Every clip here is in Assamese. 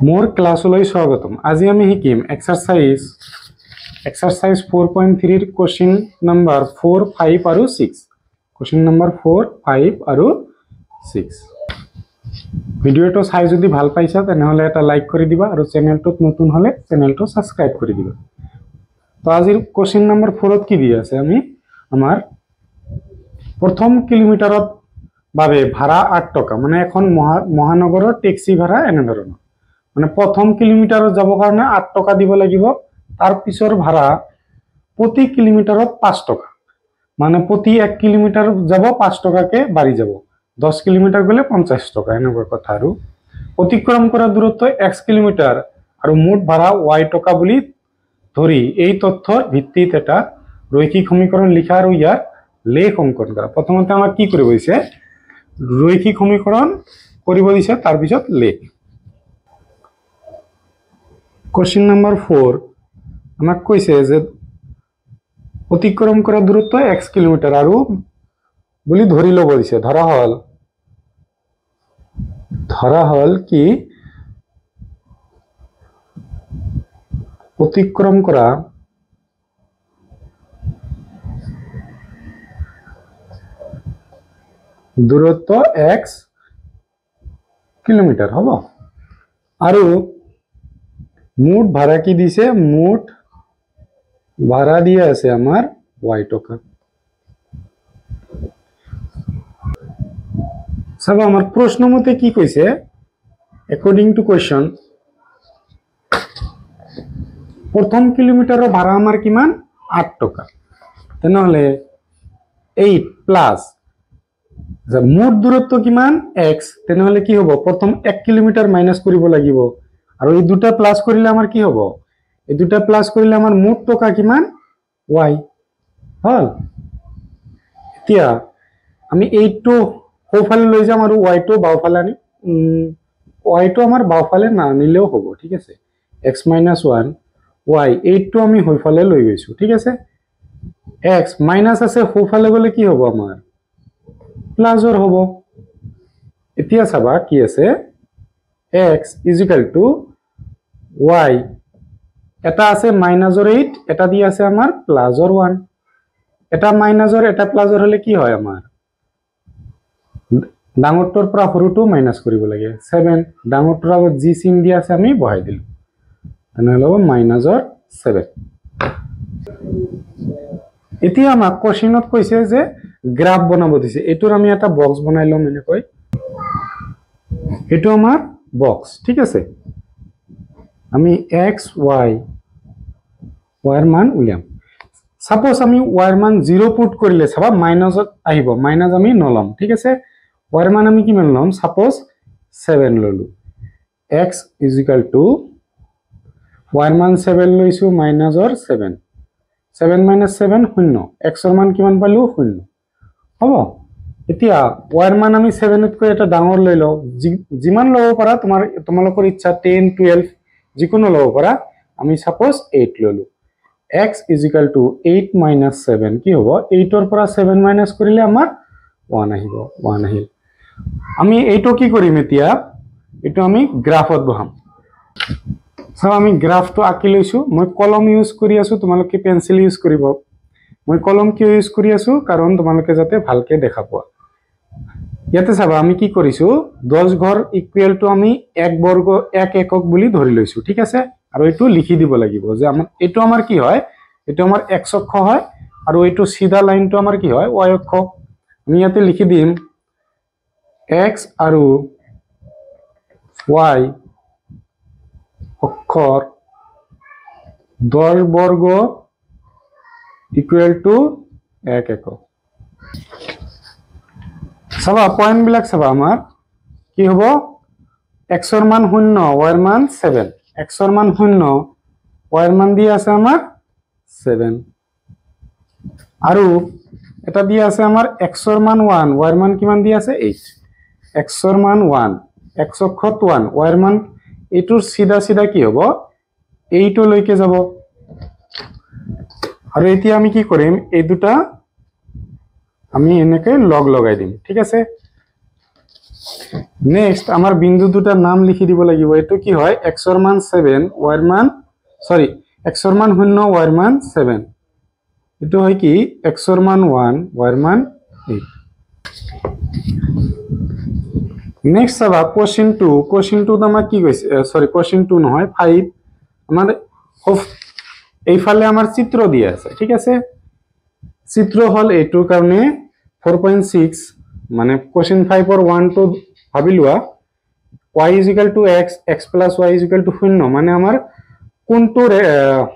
मोर क्लासলৈ স্বাগতম। আজি আমি শিকিম এক্সাৰসাইজ 4.3 ৰ কোশ্চেন নাম্বাৰ 4, 5 আৰু 6। কোশ্চেন নাম্বাৰ 4, 5 আৰু 6। ভিডিওটো চাই যদি ভাল পাইছা তেনেহলে এটা লাইক কৰি দিবা আৰু চেনেলটোত নতুন হলে চেনেলটো সাবস্ক্ৰাইব কৰি দিবা। তো আজিৰ কোশ্চেন নাম্বাৰ 4 ত কি দিয়া আছে আমি আমাৰ প্ৰথম কিলোমিটাৰত বাবে ভাড়া 8 টকা, মানে এখন মহানগৰৰ ট্যাক্সি ভাড়া এনে ধৰণৰ। মানে প্ৰথম কিলোমিটাৰত যাব কাৰণে 8 টাকা দিব লাগিব, তাৰ পিছৰ ভাড়া প্রতি কিলোমিটারত 5 টাকা, মানে প্রতি 1 কিলোমিটার যাব 5 টাকাকে বাড়ি যাব, 10 কিলোমিটার গলে 50 টাকা এনেকুৱা কথা। আৰু অতিক্ৰম কৰা দূৰত্ব x কিলোমিটাৰ আৰু মুঠ ভাড়া y টাকা বুলি ধৰি এই তথ্যৰ ভিত্তিত এটা ৰৈখিক সমীকৰণ লিখা আৰু ইয়াৰ লেখ অঙ্কন কৰা। প্ৰথমতে আমাক কি কৰিব দিছে, ৰৈখিক সমীকৰণ কৰিব দিছে, তাৰ পিছত লেখ। কোশ্চেন নাম্বাৰ 4 আমাক কৈছে যে অতিক্ৰম কৰা দূৰত্ব x কিলোমিটাৰ আৰু বুলি ধৰি লব দিছে। ধৰা হল কি অতিক্ৰম কৰা দূৰত্ব x কিলোমিটাৰ হব, আৰু মুঠ ভাড়া কি দিছে, মুঠ ভাড়া দিয়ে আছে আমার y টাকা। সব আমার প্রশ্ন মতে কি কইছে, অ্যাকর্ডিং টু কোয়েশ্চন প্রথম কিলোমিটারের ভাড়া আমার কিমান 8 টাকা, তেনেহলে 8 প্লাস মুঠ দূরত্ব কিমান x, তেনেহলে কি হব, প্রথম 1 কিলোমিটার মাইনাস কৰিব লাগিব, আৰু এই দুটা প্লাস কৰিলে আমাৰ কি হ'ব, এই দুটা প্লাস কৰিলে আমাৰ মুঠ টকা কিমান y হল। এতিয়া আমি এইটো সোঁফালে লৈ যাম আৰু y টো বাওঁফালে আনিম। y টো আমাৰ বাওঁফালে না আনিলেও হ'ব, ঠিক আছে। x - 1 y, এইটো আমি সোঁফালে লৈ গৈছো, ঠিক আছে। x মাইনাস আছে, সোঁফালে গলে কি হ'ব, আমাৰ প্লাসৰ হ'ব। এতিয়া চাবা কি আছে, x = y, এটা আছে মাইনাসৰ 8, এটা দি আছে আমাৰ প্লাসৰ 1। এটা মাইনাসৰ এটা প্লাসৰ হলে কি হয়, আমাৰ ডাঙৰটোৰ পৰা সৰুটো মাইনাস কৰিব লাগে। 7 ডাঙৰটোৰ আগত যি চিন দি আছে আমি বহাই দিলো, তেনেহলে হ'ব -7। এতিয়া আমাক কোশ্চেনত কৈছে যে গ্ৰাফ বনাব দিছে, এইটোৰ আমি এটা বক্স বনাই লম এনেকৈ। এইটো আমাৰ বক্স, ঠিক আছে। আমি x y এৰ মান উলিয়াম। সাপোজ আমি y এৰ মান 0 পুট কৰিলে চাবা মাইনাসত আহিব, মাইনাস আমি নলম, ঠিক আছে। y এর মান আমি কিমান লম, সাপোজ 7 ললো। x = y এর মান 7 লৈছো, মাইনাসৰ 7, 7 - 7 শূন্য, x এর মান কিমান পালো 0 হ'ব। এতিয়া y এর মান আমি 7 তকৈ এটা ডাঙৰ লৈ লও, যিমান লব পাৰা তোমালোকৰ ইচ্ছা, 10 12 যিকোনো লব পাৰা। আমি সাপোজ 8 ললো। x = 8 - 7 কি হ'ব, 8 ৰ পৰা 7 মাইনাস কৰিলে আমাৰ 1 আহিব, 1 আহিল। আমি এইটো কি কৰিম, এতিয়া এইটো আমি গ্ৰাফত বহাম। সব আমি গ্ৰাফটো আঁকি লৈছো। মই কলম ইউজ কৰি আছো, তোমালোকে পেন্সিল ইউজ কৰিব। মই কলম কিয় ইউজ কৰি আছো, কাৰণ তোমালোকে যাতে ভালকে দেখা পোৱা। ইয়াতে চাবা আমি কি কৰিছো, 10 ঘৰ ইকুৱেল টু আমি 1 বৰ্গ 1 একক বুলি ধৰি লৈছো, ঠিক আছে। আৰু এইটো লিখি দিব লাগিব যে এইটো আমাৰ কি হয়, এইটো আমাৰ x অক্ষ হয়, আৰু এইটো সিধা লাইনটো আমাৰ কি হয়, y অক্ষ। আমি ইয়াতে লিখি দিম x আৰু y অক্ষৰ 10 বৰ্গ ইকুৱেল টু 1 একক। চাবা পয়েন্ট বিলাক চাবা, আমাৰ কি হ'ব, x এর মান 0, y এর মান 7, x এর মান 0, y এর মান দিয়ে আছে আমাৰ 7, আৰু এটা দিয়ে আছে আমাৰ x এর মান 1, y এর মান কিমান দিয়ে আছে 8, x এর মান 1, x অক্ষত 1, y এর মান এইটোৰ সিধা সিধা কি হ'ব, 8 লৈকে যাব। আৰু এতিয়া আমি কি কৰিম, এই দুটা আমি এনেকৈ লগ লগাই দিম, ঠিক আছে। নেক্সট আমার বিন্দু দুটার নাম লিখি দিব লাগিব। এটো কি হয় x এর মান 7 y এর মান x এর মান 0 y এর মান 7, এটো হয় কি x এর মান 1 y এর মান 8। নেক্সট সাবা কোশ্চেন 2 তো আমার কি কইছে কোশ্চেন 2 নহয় 5 আমার এইফালে আমার চিত্র দিয়ে আছে, ঠিক আছে। চিত্র হল এটোর কারণে 4.6 মানে কোশ্চেন 5 or 1 তো ভাবি লোৱা y = x, x + y = 0 মানে আমাৰ কোনটোৰ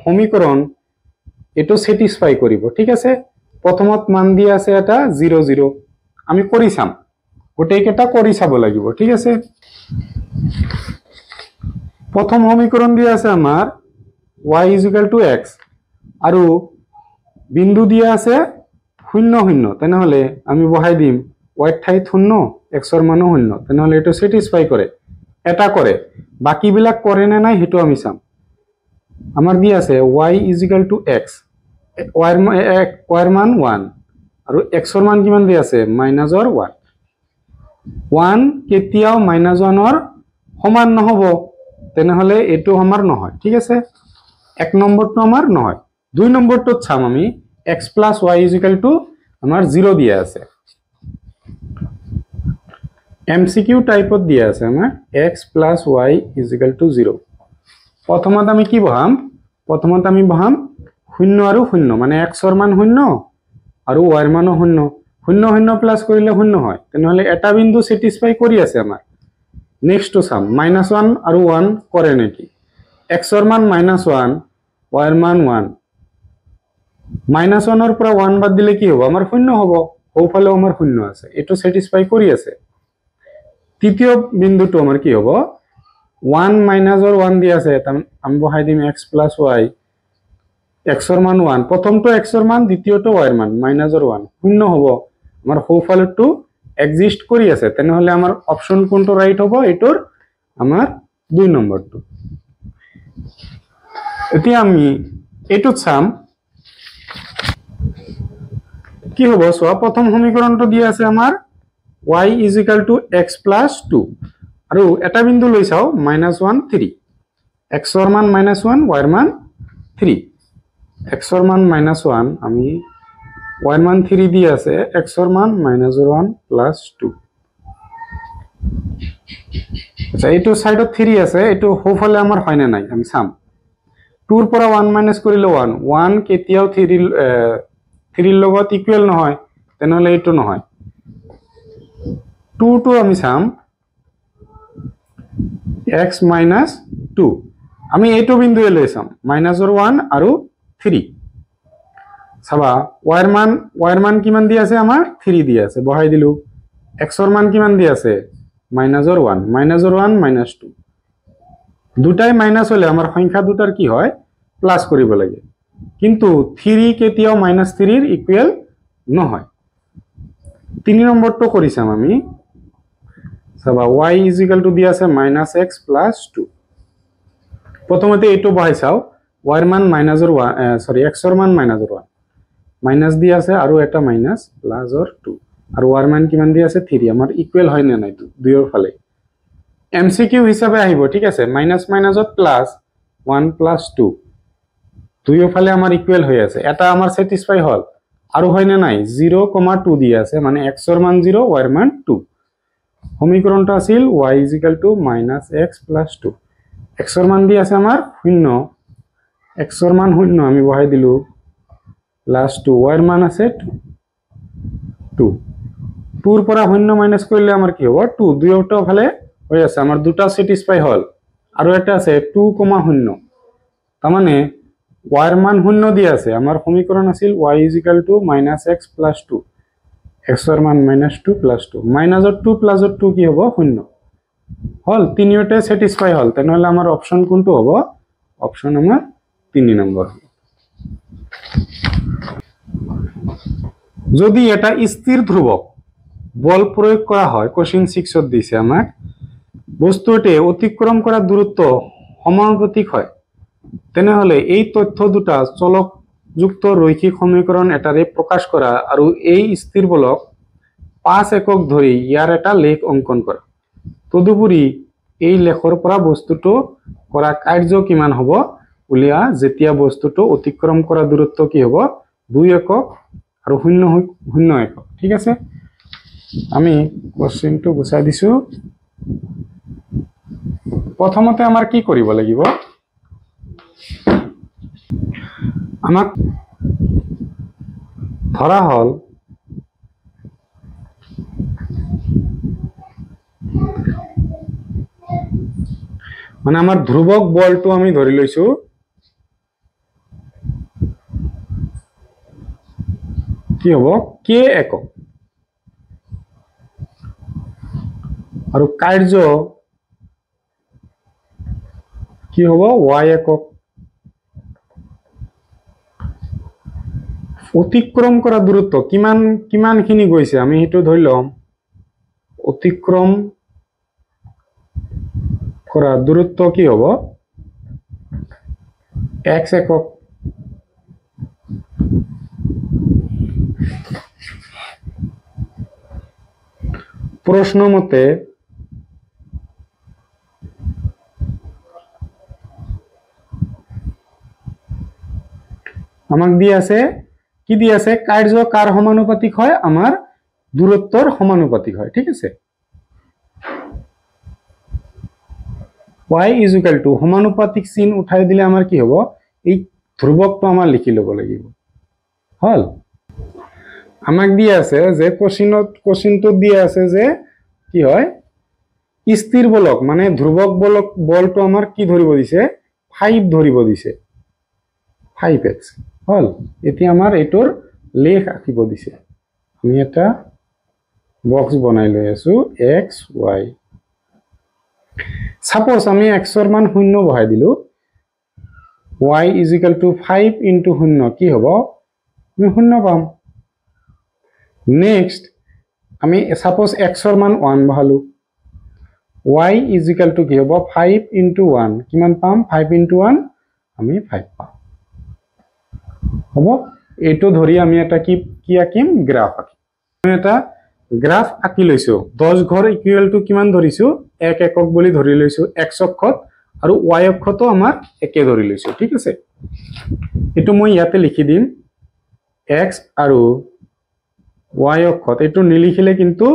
সমীকৰণ এটো স্যাটিসফাই কৰিব, ঠিক আছে। প্ৰথমত মান দিয়ে আছে এটা 0 0, আমি কৰি চাম গোটেইকেইটা কৰি চাব লাগিব, ঠিক আছে। প্ৰথম সমীকৰণ দিয়ে আছে আমাৰ y = x আৰু বিন্দু দিয়ে আছে 0 0, তেনেহলে আমি বহাই দিম y এর ঠাইত 0 x এর মানও 0, তেনেহলে এটো স্যাটিসফাই করে, এটা করে। বাকিবিলাক করে না নাই হেতু আমি চাম। আমার দিয়ে আছে y = x, y এর মান 1 আৰু x এর মান কিমান দিয়ে আছে -1। 1 কেতিয়াও -1 এর সমান নহব, তেনেহলে এটো আমার নহয়, ঠিক আছে। এক নম্বরটো আমার নহয়। দুই নম্বরটো চাম আমি x + y = আমার 0 দিয়ে আছে। এমসিকিউ টাইপত দিয়ে আছে আমার x + y = 0। প্রথমত আমি কি বহাম, প্রথমত আমি বহাম 0 আৰু 0 মানে x এৰ মান 0 আৰু y এৰ মানও 0, 0 0 প্লাস কৰিলে 0 হয়, তেনেহলে এটা বিন্দু স্যাটিসফাই কৰি আছে আমাৰ। নেক্সট চাম -1 আৰু 1 কৰে নাকি। x এৰ মান -1 y এৰ মান 1, -1 এৰ পৰা 1 বাদ দিলে কি হ'ব আমাৰ 0 হ'ব, ওফালেও আমাৰ 0 আছে, এটো স্যাটিসফাই কৰি আছে। তৃতীয় বিন্দুটো আমার কি হ'ব 1 - 1 দিয়ে আছে, আমি বহাই দিম x + y, x এর মান 1, প্রথমটো x এর মান, দ্বিতীয়টো y এর মান -1 0 হ'ব, আমার হোফালেটো এক্সিস্ট কৰি আছে, তেনেহলে আমার অপশন কোনটো রাইট হ'ব এটোর আমার 2 নম্বরটো। এতিয়া আমি এটো চাম কি হ'ব। সো প্রথম সমীকরণটো দিয়ে আছে আমার y = x + 2 আৰু এটা বিন্দু লৈ চাও -1 3, x এর মান -1 y এর মান 3, x এর মান -1 আমি y এর মান 3 দিয়ে আছে, x এর মান -1 + 2। আচ্ছা এটো সাইডত 3 আছে, এটো হোফালে আমার হয় না নাই আমি চাম। 2 এর পৰা 1 মাইনাস কৰিলে 1, 1 কেতিয়াও 3 এর লগত ইকুয়াল নহয়, তেনেহলে এটো নহয়। 2 টো আমি চাম x - 2, আমি এইটো বিন্দুৱে লৈ চাম -1 আৰু 3। চাবা y এর মান কিমান দিয়ে আছে আমার 3 দিয়ে আছে, বহাই দিলু। x এর মান কিমান দিয়ে আছে -1 -2, দুটাই মাইনাস হলে আমার সংখ্যা দুটার কি হয় প্লাস কৰিব লাগে, কিন্তু 3 কেতিয়াও -3 এৰ ইকুয়াল নহয়। 3 নম্বৰটো কৰি চাম আমি। চাবা y = দিয়ে আছে -x + 2, প্রথমতে এটো বহাই চাও y এর মান x এর মান -1 মাইনাস দিয়ে আছে আৰু এটা মাইনাস +2 আৰু y এৰ মান কিমান দিয়ে আছে 3, আমাৰ ইকুয়াল হয় না নাই দুইৰ ফালে। এমসিকিউ হিসাবে আহিব, ঠিক আছে। মাইনাস মাইনাসত +1 + 2 দুইৰ ফালে আমাৰ ইকুয়াল হৈ আছে, এটা আমাৰ স্যাটিসফাই হল আৰু হয় না নাই 0, 2 দিয়ে আছে, মানে x এর মান 0 y এর মান 2। সমীকরণটা আছিল y = -x + 2, x এর মান দিয়ে আছে আমার 0, x এর মান 0 আমি বহাই দিলু +2, y এর মান আছে 2, 2 এর পৰা 0 মাইনাস করলে আমার কি হবে 2, দুইটা ফালে হয়ে আছে, আমার দুটা স্যাটিসফাই হল আৰু এটা আছে 2, 0, তার মানে y এর মান 0 দিয়ে আছে। আমার সমীকরণ আছিল y = -x + 2, x এর মান -2 + 2, -2 + 2 কি হব 0 হল, তিনিওটাই স্যাটিসফাই হল, তেনেহলে আমার অপশন কোনটো হব, অপশন আমার 3 নম্বর। যদি এটা স্থির ধ্রুবক বল প্রয়োগ করা হয়, কোশ্চেন 6 দিছে আমাক, বস্তুটি অতিক্রম করা দূরত্ব সমানুপাতিক হয়, তেনেহলে এই তথ্য দুটা চলকযুক্ত রৈখিক সমীকরণ এটারে প্রকাশ করা আৰু এই স্থিৰ বলক 5 একক ধৰি ইয়াৰ এটা লেখ অংকন কৰা তদুপৰি এই লেখৰ পৰা বস্তুটো কৰা কাৰ্য কিমান হ'ব উলিয়া যেতিয়া বস্তুটো অতিক্ৰম কৰা দূৰত্ব কি হ'ব 2 একক আৰু 0 একক ঠিক আছে আমি কোশ্চেনটো বুজাই দিছো প্ৰথমতে আমাৰ কি কৰিব লাগিব আমাক ধৰা হল মানে আমাৰ ধ্ৰুৱক বলটো আমি ধৰি লৈছো কি হ'ব k একক আৰু কাৰ্য কি হ'ব y একক অতিক্ৰম কৰা দূৰত্ব কিমানখিনি গৈছে আমি হেতু ধৰি লম অতিক্ৰম কৰা দূৰত্ব কি হ'ব x একক প্ৰশ্ন মতে আমাক দি আছে কি দি আছে কাৰ্য কাৰ সমানুপাতিক হয় আমাৰ দূৰত্বৰ সমানুপাতিক হয় ঠিক আছে y = সমানুপাতিক চিন উঠাই দিলে আমাৰ কি হ'ব এই ধ্ৰুৱকটো আমাৰ লিখি ল'ব লাগিব হল আমাক দি আছে যে কোশ্চেনটো দি আছে যে কি হয় স্থিৰ বলক মানে ধ্ৰুৱক বলটো আমাৰ কি ধৰিব দিছে 5 ধৰিব দিছে 5x হল এতিয়া আমাৰ এটোৰ লেখ আঁকিব দিছে আমি এটা বক্স বনাই লৈ আছো x y সাপোজ আমি x এর মান 0 বহাই দিলু y = 5 * 0 কি হ'ব আমি 0 পাম নেক্সট আমি সাপোজ x এর মান 1 বহালু y = কি হ'ব 5 * 1 কিমান পাম 5 * 1 আমি 5 পাম হ'ব এটো ধৰি আমি এটা কি আঁকিম গ্ৰাফ আঁকিম আমি এটা গ্ৰাফ আঁকি লৈছো 10 ঘৰ ইকুৱেল টু কিমান ধৰিছো 1 একক বুলি ধৰি লৈছো x অক্ষত আৰু y অক্ষতো আমাৰ একে ধৰি লৈছো ঠিক আছে এটো মই ইয়াতে লিখি দিম x আৰু y অক্ষত এটো নিলিখিলে কিন্তু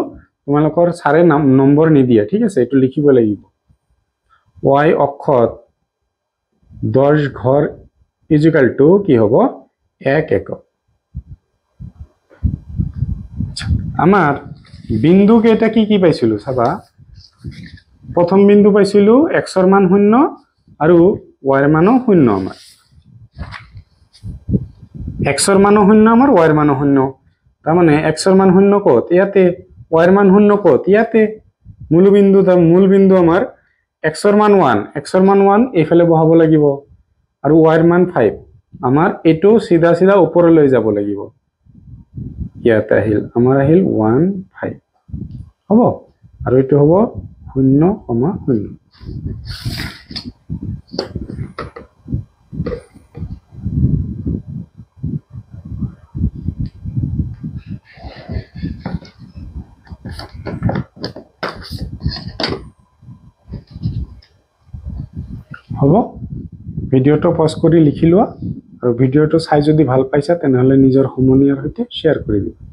তোমালোকৰ সাৰে নম্বৰ নিদিয়া ঠিক আছে এটো লিখিব লাগিব y অক্ষত 10 ঘৰ = কি হ'ব 1 একক আমাৰ বিন্দু কেটা কি পাইছিলো চাবা প্ৰথম বিন্দু পাইছিলো x এৰ মান 0 আৰু y এৰ মানো 0 আমাৰ x এৰ মানো 0 আমাৰ y এৰ মানো 0 তাৰ মানে x এৰ মান 0 কত ইয়াতে y এৰ মান 0 কত ইয়াতে মূল বিন্দু আমাৰ x এৰ মান 1 x এৰ মান 1 এইফালে বহাব লাগিব আৰু y এৰ মান 5 আমাৰ এটো সিধা ওপৰলৈ যাব লাগিব ইয়াতে আহিল আমাৰ আহিল 1 5 হ'ব আৰু এটো হ'ব 0, 0 হ'ব ভিডিওটো পজ কৰি লিখি লোৱা আৰু ভিডিওটো চাই যদি ভাল পাইছা তেনেহলে নিজৰ সমনীয়াৰ সৈতে শেয়াৰ কৰি দিবা